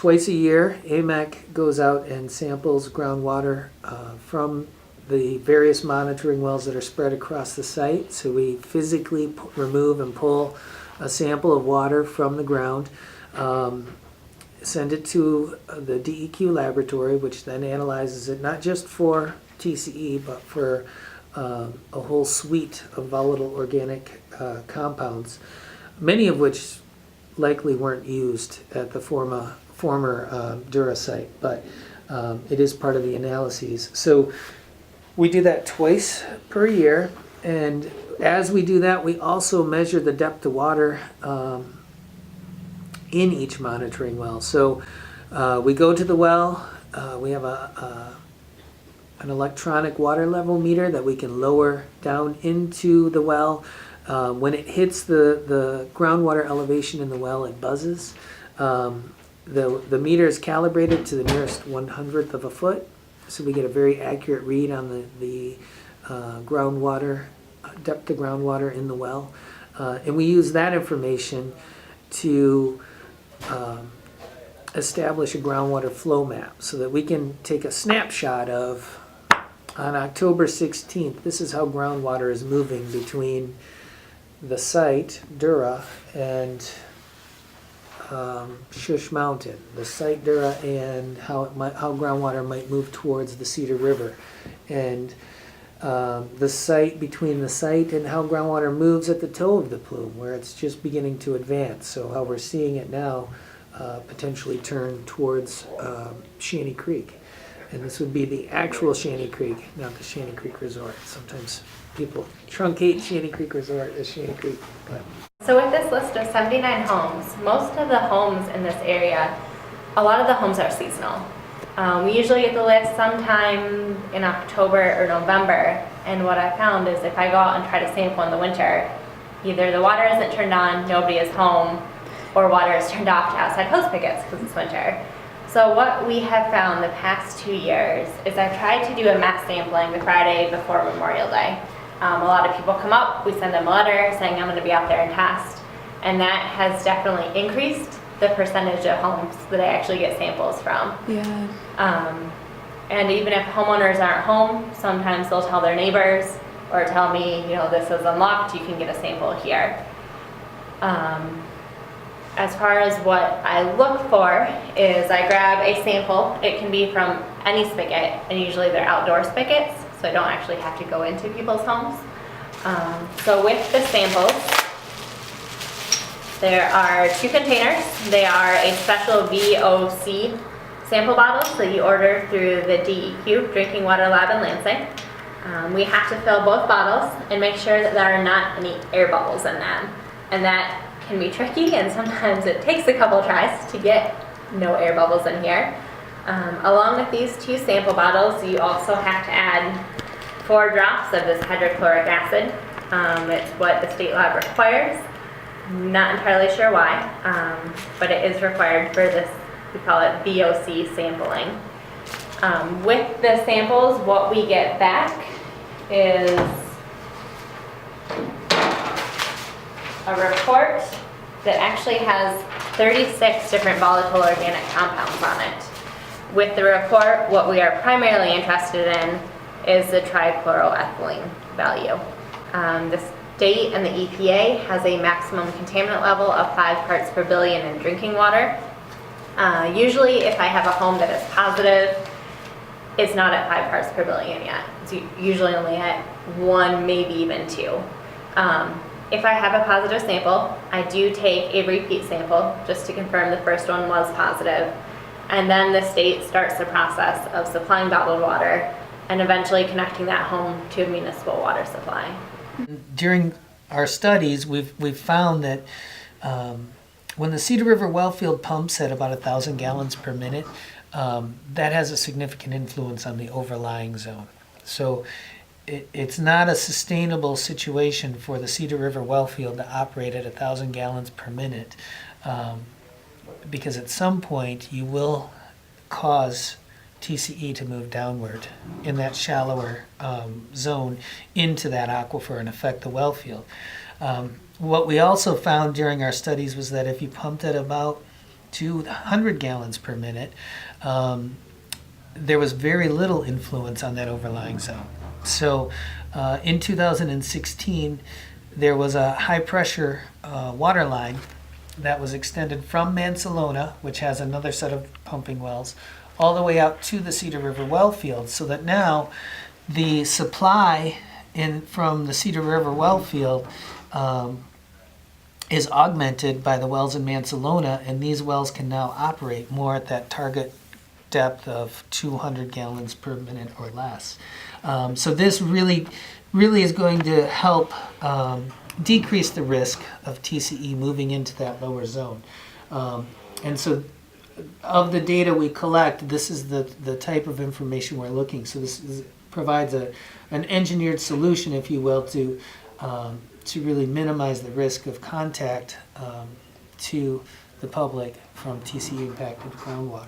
twice a year, AMAC goes out and samples groundwater from the various monitoring wells that are spread across the site. So we physically remove and pull a sample of water from the ground, send it to the DEQ laboratory, which then analyzes it not just for TCE, but for a whole suite of volatile organic compounds, many of which likely weren't used at the former Dura site, but it is part of the analyses. So we do that twice per year, and as we do that, we also measure the depth of water in each monitoring well. So we go to the well, we have an electronic water level meter that we can lower down into the well. When it hits the groundwater elevation in the well, it buzzes. The meter is calibrated to the nearest 1/100th of a foot, so we get a very accurate read on the groundwater, depth of groundwater in the well. And we use that information to establish a groundwater flow map so that we can take a snapshot of, on October 16th, this is how groundwater is moving between the site, Dura, and Shush Mountain, the site Dura, and how groundwater might move towards the Cedar River, and the site between the site and how groundwater moves at the toe of the plume, where it's just beginning to advance. So how we're seeing it now potentially turn towards Shanty Creek, and this would be the actual Shanty Creek, not the Shanty Creek Resort. Sometimes people truncate Shanty Creek Resort as Shanty Creek. But. So with this list of 79 homes, most of the homes in this area, a lot of the homes are seasonal. We usually get the list sometime in October or November, and what I found is if I go out and try to sample in the winter, either the water isn't turned on, nobody is home, or water is turned off to outside hose pickets because it's winter. So what we have found the past 2 years is I've tried to do a mass sampling the Friday before Memorial Day. A lot of people come up, we send them a letter saying I'm going to be out there and test, and that has definitely increased the percentage of homes that I actually get samples from. Yeah. And even if homeowners aren't home, sometimes they'll tell their neighbors or tell me, you know, this is unlocked, you can get a sample here. As far as what I look for is I grab a sample. It can be from any spigot, and usually they're outdoor spigots, so I don't actually have to go into people's homes. So with the samples, there are 2 containers. They are a special VOC sample bottle that you order through the DEQ, Drinking Water Lab in Lansing. We have to fill both bottles and make sure that there are not any air bubbles in them. And that can be tricky, and sometimes it takes a couple tries to get no air bubbles in here. Along with these 2 sample bottles, you also have to add 4 drops of this hydrochloric acid. It's what the state lab requires. Not entirely sure why, but it is required for this, we call it VOC sampling. With the samples, what we get back is a report that actually has 36 different volatile organic compounds on it. With the report, what we are primarily interested in is the trichloroethylene value. The state and the EPA has a maximum contaminant level of 5 parts per billion in drinking water. Usually if I have a home that is positive, it's not at 5 parts per billion yet. It's usually only at 1, maybe even 2. If I have a positive sample, I do take a repeat sample just to confirm the first one was positive. And then the state starts the process of supplying bottled water and eventually connecting that home to a municipal water supply. During our studies, we've found that when the Cedar River wellfield pumps at about 1,000 gallons per minute, that has a significant influence on the overlying zone. So it's not a sustainable situation for the Cedar River wellfield to operate at 1,000 gallons per minute, because at some point you will cause TCE to move downward in that shallower zone into that aquifer and affect the wellfield. What we also found during our studies was that if you pumped at about to 100 gallons per minute, there was very little influence on that overlying zone. So in 2016, there was a high pressure water line that was extended from Mansalona, which has another set of pumping wells, all the way out to the Cedar River well field, so that now the supply from the Cedar River well field is augmented by the wells in Mansalona, and these wells can now operate more at that target depth of 200 gallons per minute or less. So this really is going to help decrease the risk of TCE moving into that lower zone. And so of the data we collect, this is the type of information we're looking. So provides an engineered solution, if you will, to really minimize the risk of contact to the public from TCE impacted groundwater.